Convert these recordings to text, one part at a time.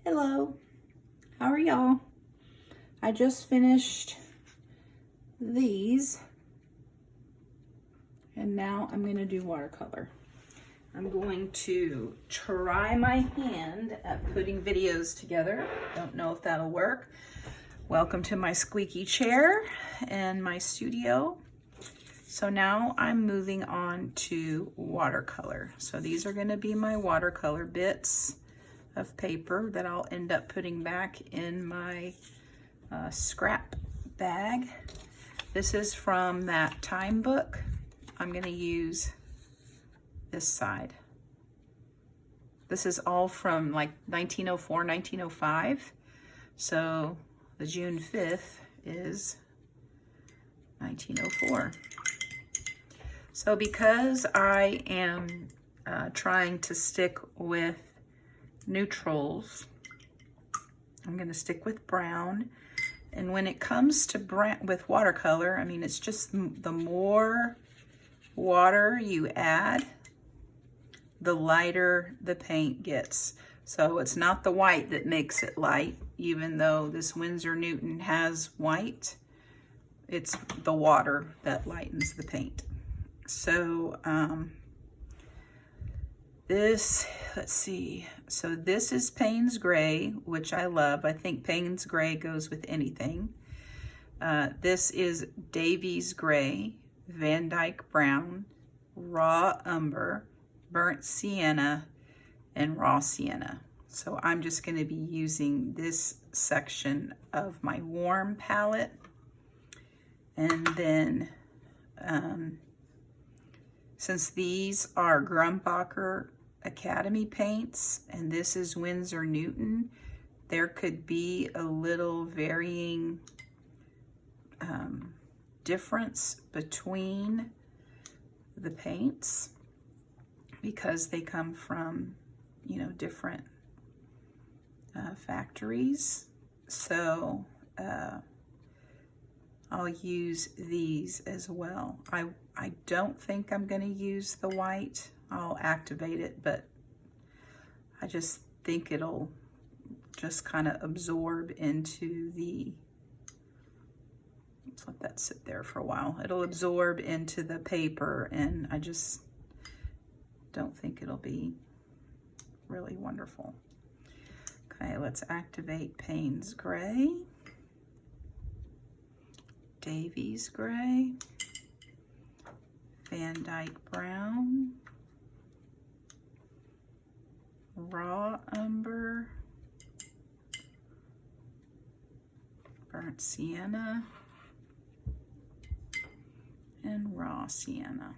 Hello, how are y'all? I just finished these and now I'm going to do watercolor. I'm going to try my hand at putting videos together. Don't know if that'll work. Welcome to my squeaky chair and my studio. So now I'm moving on to watercolor. So these are going to be my watercolor bits of paper that I'll end up putting back in my scrap bag. This is from that time book. I'm going to use this side. This is all from like 1904, 1905. So the June 5th is 1904. So because I am trying to stick with neutrals, I'm going to stick with brown. And when it comes to brown with watercolor, I mean, it's just the more water you add, the lighter the paint gets. So it's not the white that makes it light, even though this Winsor Newton has white. It's the water that lightens the paint. So let's see. So this is Payne's Gray, which I love. I think Payne's Gray goes with anything. This is Davies Gray, Van Dyke Brown, Raw Umber, Burnt Sienna, and Raw Sienna. So I'm just going to be using this section of my warm palette. And then, since these are Grumbacher Academy paints, and this is Winsor Newton, there could be a little varying difference between the paints because they come from, you know, different factories. So I'll use these as well. I don't think I'm going to use the white. I'll activate it, but I just think it'll just kind of absorb into the, let's let that sit there for a while. It'll absorb into the paper, and I just don't think it'll be really wonderful. Okay, let's activate Payne's Gray, Davies Gray, Van Dyke Brown, Raw Umber, Burnt Sienna, and Raw Sienna.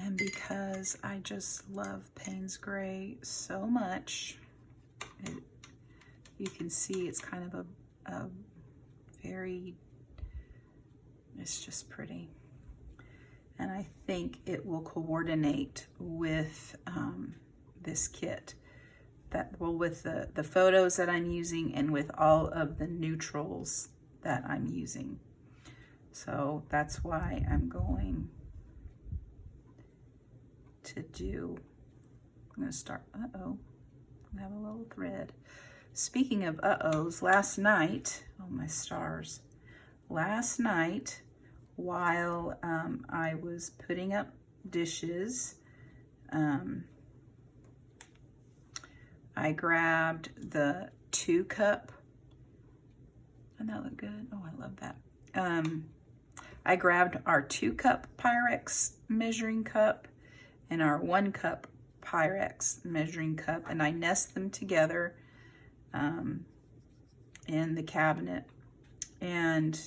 And because I just love Payne's Gray so much, you can see it's kind of a very, it's just pretty. And I think it will coordinate with this kit, with the photos that I'm using and with all of the neutrals that I'm using. So that's why I'm going to do, I'm going to start, I have a little thread. Speaking of uh-ohs, last night, oh my stars, last night while I was putting up dishes, I grabbed the 2-cup, doesn't that look good? Oh, I love that. I grabbed our 2-cup Pyrex measuring cup and our 1-cup Pyrex measuring cup, and I nest them together in the cabinet. And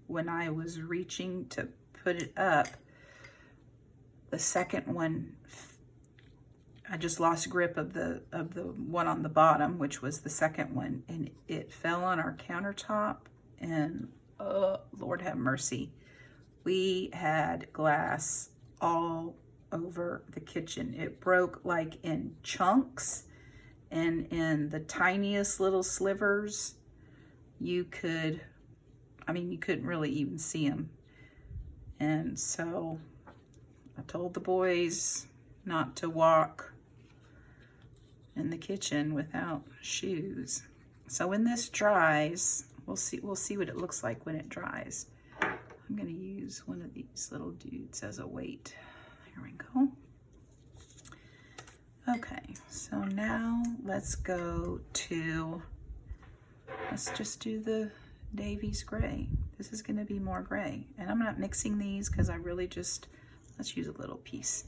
when I was reaching to put it up, the second one, I just lost grip of the one on the bottom, which was the second one, and it fell on our countertop, and oh, Lord have mercy. We had glass all over the kitchen. It broke like in chunks, and in the tiniest little slivers, you could, I mean, you couldn't really even see them. And so I told the boys not to walk in the kitchen without shoes. So when this dries, we'll see what it looks like when it dries. I'm gonna use one of these little dudes as a weight. Here we go. Okay, so now let's go to, let's just do the Davies gray. This is gonna be more gray. And I'm not mixing these because I really just, let's use a little piece.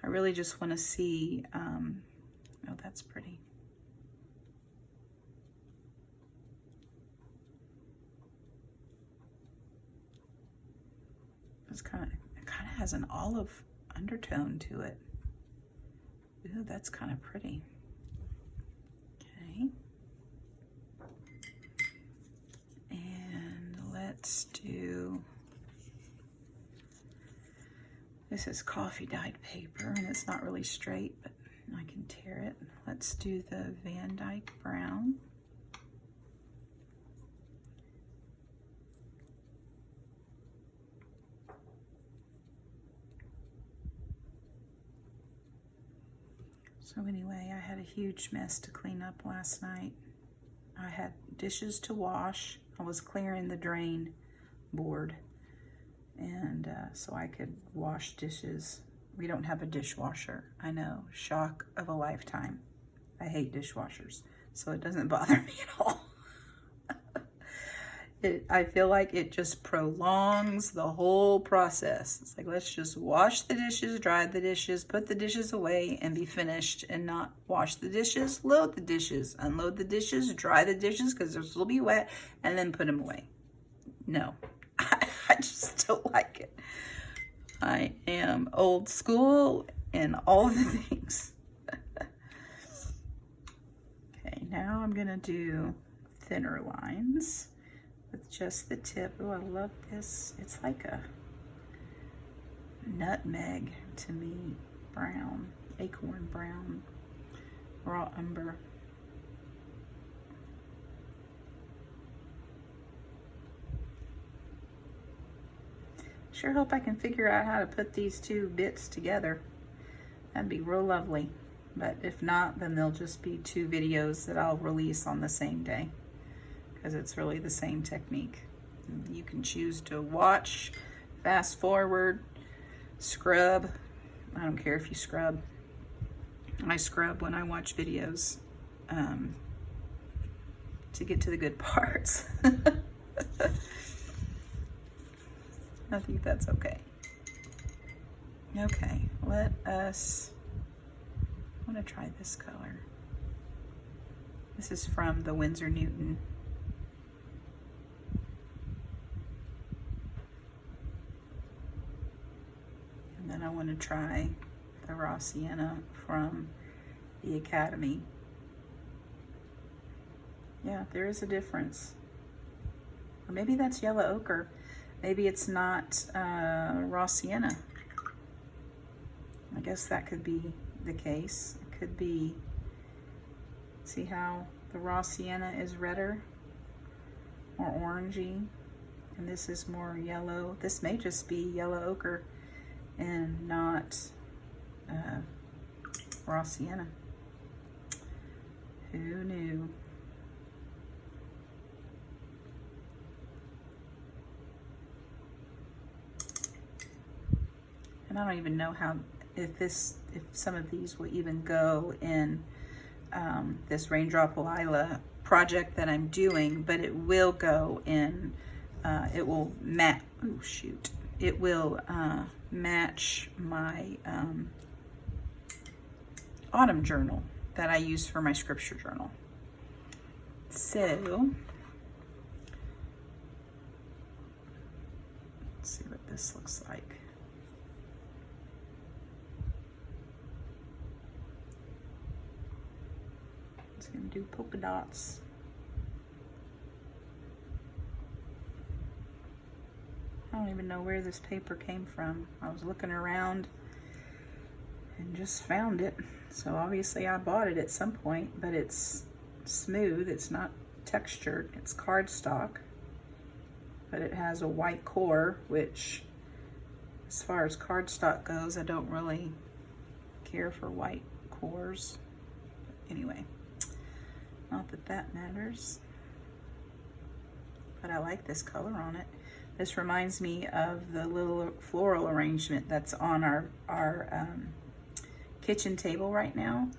I really just wanna see, oh, that's pretty. It kind of has an olive undertone to it. Ooh, that's kind of pretty. Okay. And let's do, this is coffee dyed paper and it's not really straight, but I can tear it. Let's do the Van Dyke brown. So anyway, I had a huge mess to clean up last night. I had dishes to wash. I was clearing the drain board, and so I could wash dishes. We don't have a dishwasher. I know, shock of a lifetime. I hate dishwashers, so it doesn't bother me at all. I feel like it just prolongs the whole process. It's like, let's just wash the dishes, dry the dishes, put the dishes away, and be finished, and not wash the dishes, load the dishes, unload the dishes, dry the dishes because they'll still be wet, and then put them away. No, I just don't like it. I am old school in all the things. Okay, now I'm gonna do thinner lines with just the tip. Oh, I love this. It's like a nutmeg to me, brown, acorn brown, raw umber. Sure hope I can figure out how to put these two bits together. That'd be real lovely. But if not, then they'll just be two videos that I'll release on the same day, because it's really the same technique. You can choose to watch, fast forward, scrub. I don't care if you scrub. I scrub when I watch videos to get to the good parts. I think that's okay. Okay, let us, I want to try this color. This is from the Winsor Newton. And then I want to try the raw sienna from the Academy. Yeah, there is a difference. Or maybe that's yellow ochre. Maybe it's not raw sienna. I guess that could be the case. It could be, see how the raw sienna is redder, more orangey, and this is more yellow. This may just be yellow ochre and not raw sienna. Who knew? And I don't even know how, if some of these will even go in this RaindropLila project that I'm doing, but it will go in, it will it will match my autumn journal that I use for my scripture journal. So, let's see what this looks like. Gonna do polka dots. I don't even know where this paper came from. I was looking around and just found it. So obviously I bought it at some point, but it's smooth. It's not textured. It's cardstock, but it has a white core, which as far as cardstock goes, I don't really care for white cores. But anyway, not that that matters. But I like this color on it. This reminds me of the little floral arrangement that's on our kitchen table right now.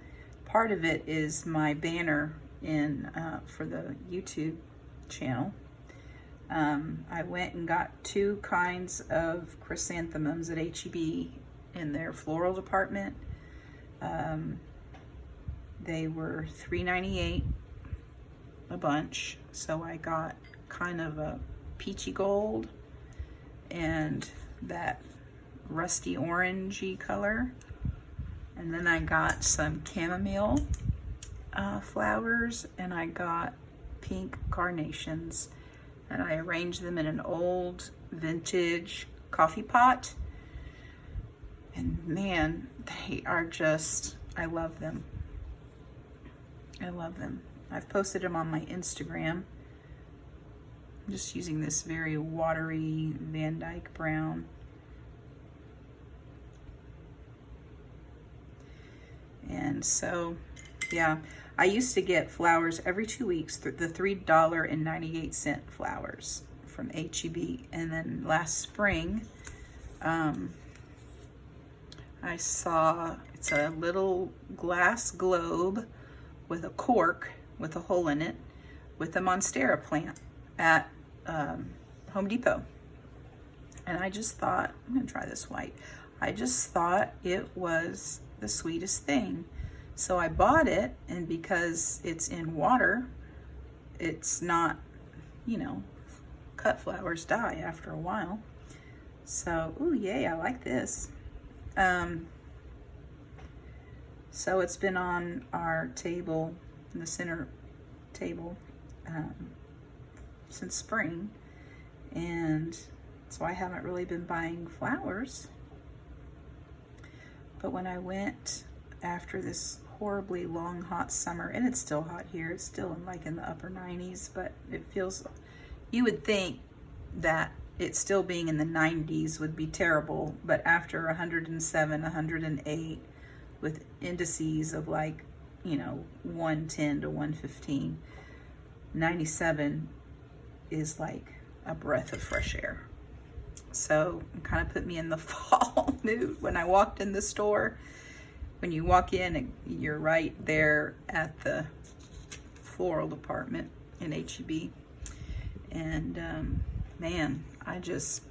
Part of it is my banner in for the YouTube channel. I went and got 2 kinds of chrysanthemums at H-E-B in their floral department. They were $3.98 a bunch, so I got kind of a peachy gold and that rusty orangey color, and then I got some chamomile flowers, and I got pink carnations, and I arranged them in an old vintage coffee pot, and man, they are just, I love them. I love them. I've posted them on my Instagram. I'm just using this very watery Van Dyke brown. And so, yeah, I used to get flowers every 2 weeks, the $3.98 flowers from H-E-B. And then last spring, I saw, it's a little glass globe with a cork with a hole in it with a Monstera plant at Home Depot. And I just thought, I'm gonna try this white. I just thought it was the sweetest thing. So I bought it, and because it's in water, it's not, you know, cut flowers die after a while. So, ooh, yay, I like this. So it's been on our table, in the center table, since spring, and so I haven't really been buying flowers. But when I went after this horribly long hot summer, and it's still hot here, it's still in the upper 90s, but it feels, you would think that it still being in the 90s would be terrible, but after 107, 108 with indices of 110 to 115, 97 is like a breath of fresh air. So it kind of put me in the fall mood when I walked in the store. When you walk in, you're right there at the floral department in H-E-B. And man, I just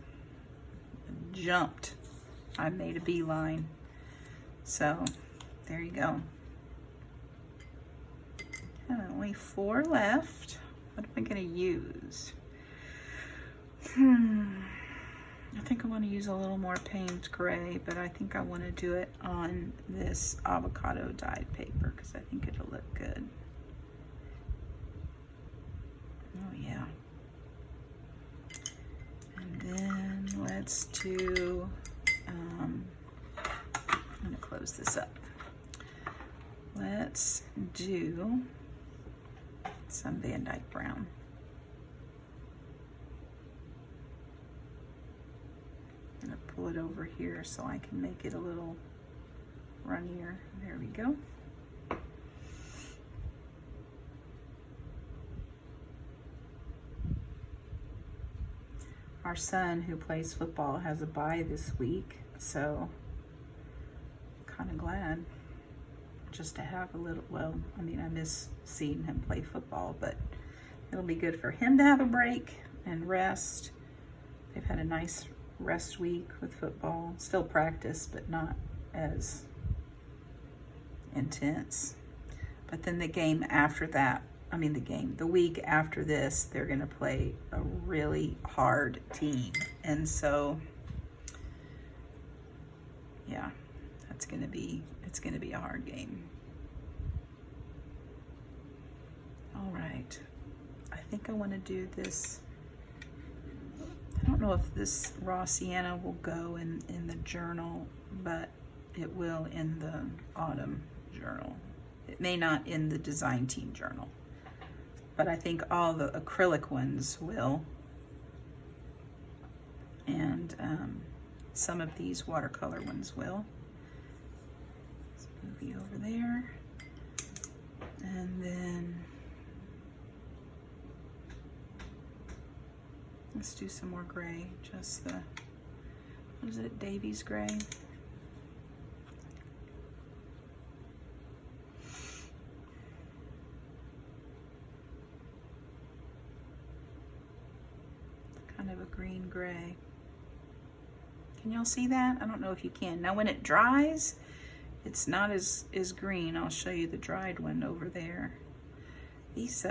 jumped. I made a beeline. So there you go. Only 4 left. What am I gonna use? I think I want to use a little more Payne's Gray, but I think I want to do it on this avocado dyed paper because I think it'll look good. Oh yeah. And then let's do, I'm gonna close this up. Let's do some Van Dyke brown. I'm gonna pull it over here so I can make it a little runnier. There we go. Our son, who plays football, has a bye this week, so I'm kind of glad just to have a little, well, I mean, I miss seeing him play football, but it'll be good for him to have a break and rest. They've had a nice rest week with football. Still practice, but not as intense. But then the game after that, the week after this, they're gonna play a really hard team. And so, yeah, it's gonna be a hard game. All right, I think I wanna do this. I don't know if this raw sienna will go in the journal, but it will in the autumn journal. It may not in the design team journal, but I think all the acrylic ones will. And some of these watercolor ones will. Let's move you over there. And then let's do some more gray, just the, what is it, Davies gray? Kind of a green gray. Can y'all see that? I don't know if you can. Now when it dries, it's not as green. I'll show you the dried one over there. These,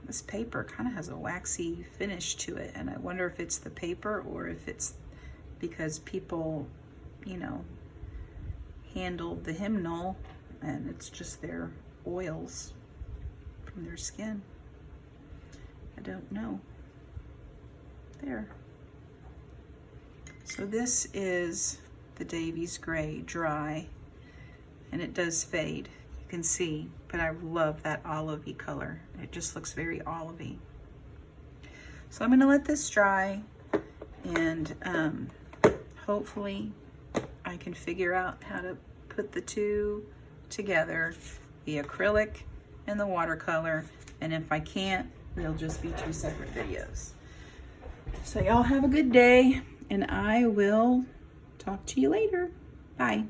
this paper kind of has a waxy finish to it, and I wonder if it's the paper or if it's because people, you know, handled the hymnal and it's just their oils from their skin. I don't know. There. So this is the Davies gray dry, and it does fade, you can see, but I love that olivey color. It just looks very olivey. So I'm gonna let this dry, and hopefully I can figure out how to put the two together, the acrylic and the watercolor, and if I can't, they'll just be two separate videos. So y'all have a good day, and I will talk to you later. Bye.